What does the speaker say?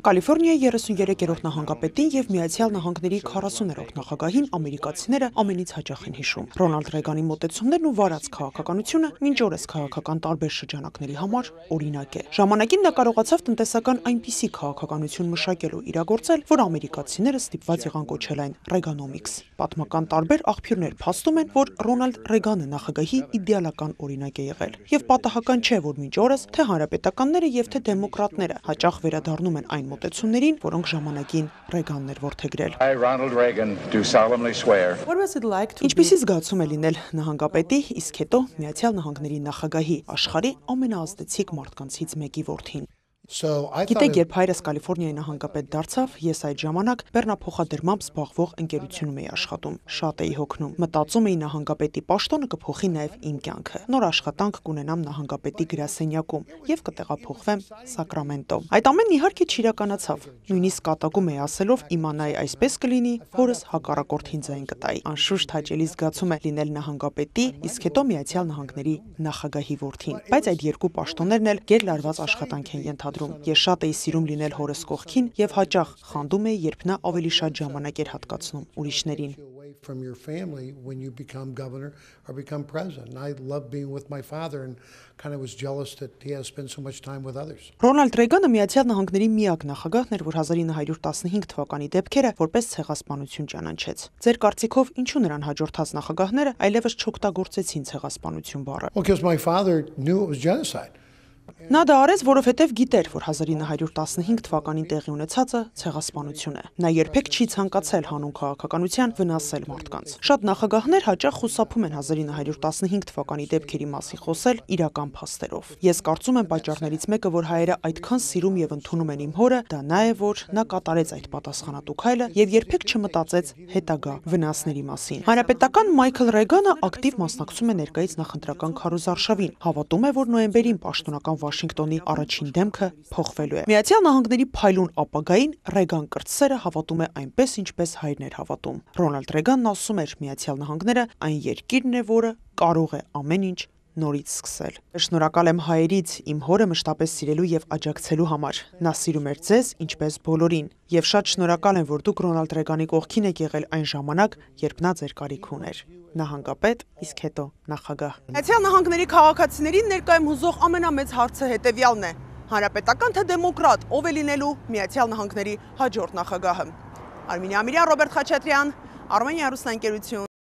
Կալիֆորնիայի 33-րդ նահանգապետին և Միացյալ Նահանգների 40-րդ նախագահին ամերիկացիները ամենից հաճախ են հիշում։ Ռոնալդ Ռեգանի մոտեցումներն ու վարած քաղաքականությունը մինչ օրս քաղաքական տարբեր շրջանակների համար օրինակ է։ Ժամանակին նա կարողացավ տնտեսական այնպիսի քաղաքականություն մշակել ու իրագործել, որ ամերիկացիները ստիպված եղան կոչել այն Ռեգանոմիքս։ Պատմական տարբեր աղբյուրներ փաստում են, որ Ռոնալդ Ռեգանը նախագահի իդեալական օրինակ է եղել, եւ պատահական չէ, որ մինչ օրս թե հանրապետականները եւ թե դեմոկրատները հաճախ վերադառնում են այն մոտեցումներին, որոնք ժամանակին Ռեգանն էր որդեգրել։ Ինչպիսի զգացում է լինել նահանգապետի, իսկ հետո Միացյալ Նահանգների նախագահի, աշխարհի ամենաազդեցիկ մարդկանցից մեկի որդին։ Գիտեք, երբ հայրս Կալիֆորնիայի նահանգապետ դարձավ, ես այդ ժամանակ բեռնափոխադրմամբ զբաղվող ընկերությունում էի աշխատում, շատ էի հոգնում, մտածում էի նահանգապետի պաշտոնը կփոխի նաև իմ կյանքը, նոր աշխատանք կունենամ նահանգապետի գրասենյակում եւ կտեղափոխվեմ Սակրամենտո։ Այդ ամենն իհարկե չիրականացավ, նույնիսկ կատակում էի ասելով իմանայի այսպես կլինի, որս հակառակորդին ձայն կտայի։ Անշուշտ հաճելի զգացում է լինել նահանգապետի, իսկ հետո Միացյալ Նահանգների նախագահի որդին, բայց այդ երկու պաշտոններն էլ գերլարված աշխատանք են ենթադրում։ Ես շատ էի սիրում լինել հորս կողքին եւ հաճախ խանդում էի, երբ նա ավելի շատ ժամանակ էր հատկացնում ուրիշներին։ Ռոնալդ Ռեգանը Միացյալ Նահանգների միակ նախագահն էր, որ 1915 թվականի դեպքերը որպես ցեղասպանություն ճանաչեց։ Ձեր կարծիքով ինչու նրան հաջորդած նախագահները այլևս չօգտագործեցին ցեղասպանություն բառը։ Նա դա արեց, որովհետև գիտեր, որ 1915 թվականին տեղի ունեցածը ցեղասպանություն է։ Նա երբեք չի ցանկացել հանուն քաղաքականության վնասել մարդկանց։ Շատ նախագահներ հաճախ խուսափում են 1915 թվականի դեպքերի մասին խոսել իրական փաստերով։ Ես կարծում եմ պատճառներից մեկը, որ հայերը այդքան սիրում եւ ընդունում են իմ հորը, դա նա է, որ նա կատարեց այդ պատասխանատու քայլը եւ երբեք չմտածեց հետագա վնասների մասին։ Հանրապետական Մայքլ Ռեգանը ակտիվ մասնակցում է ներկայիս նախընտրական քարոզարշավին։ Հավատում է, որ նոյեմբերին պաշտոնական Վաշինգտոնի առաջին դեմքը փոխվելու է։ Միացյալ Նահանգների փայլուն ապագային Ռեգան կրտսերը հավատում է այնպես, ինչպես հայրն էր հավատում։ Ռոնալդ Ռեգանն ասում էր, Միացյալ Նահանգները այն երկիրն է, որը կարող է ամեն ինչ նորից սկսել։ Շնորհակալ եմ հայերից իմ հորը մշտապես սիրելու եւ աջակցելու համար։ Նա սիրում էր ձեզ, ինչպես բոլորին, եւ շատ շնորհակալ եմ, որ դուք Ռոնալդ Ռեգանի կողքին եք եղել այն ժամանակ, երբ նա ձեր կարիք ուներ։ Նահանգապետ, իսկ հետո նախագահ։ Միացյալ Նահանգների քաղաքացիներին ներկայում հուզող ամենամեծ հարցը հետեւյալն է. հանրապետական թե դեմոկրատ, ով է լինելու Միացյալ Նահանգների հաջորդ նախագահը։ Արմինե Ամիրյան, Ռոբերտ Խաչատրյան, Armenia Ruslan ընկերություն։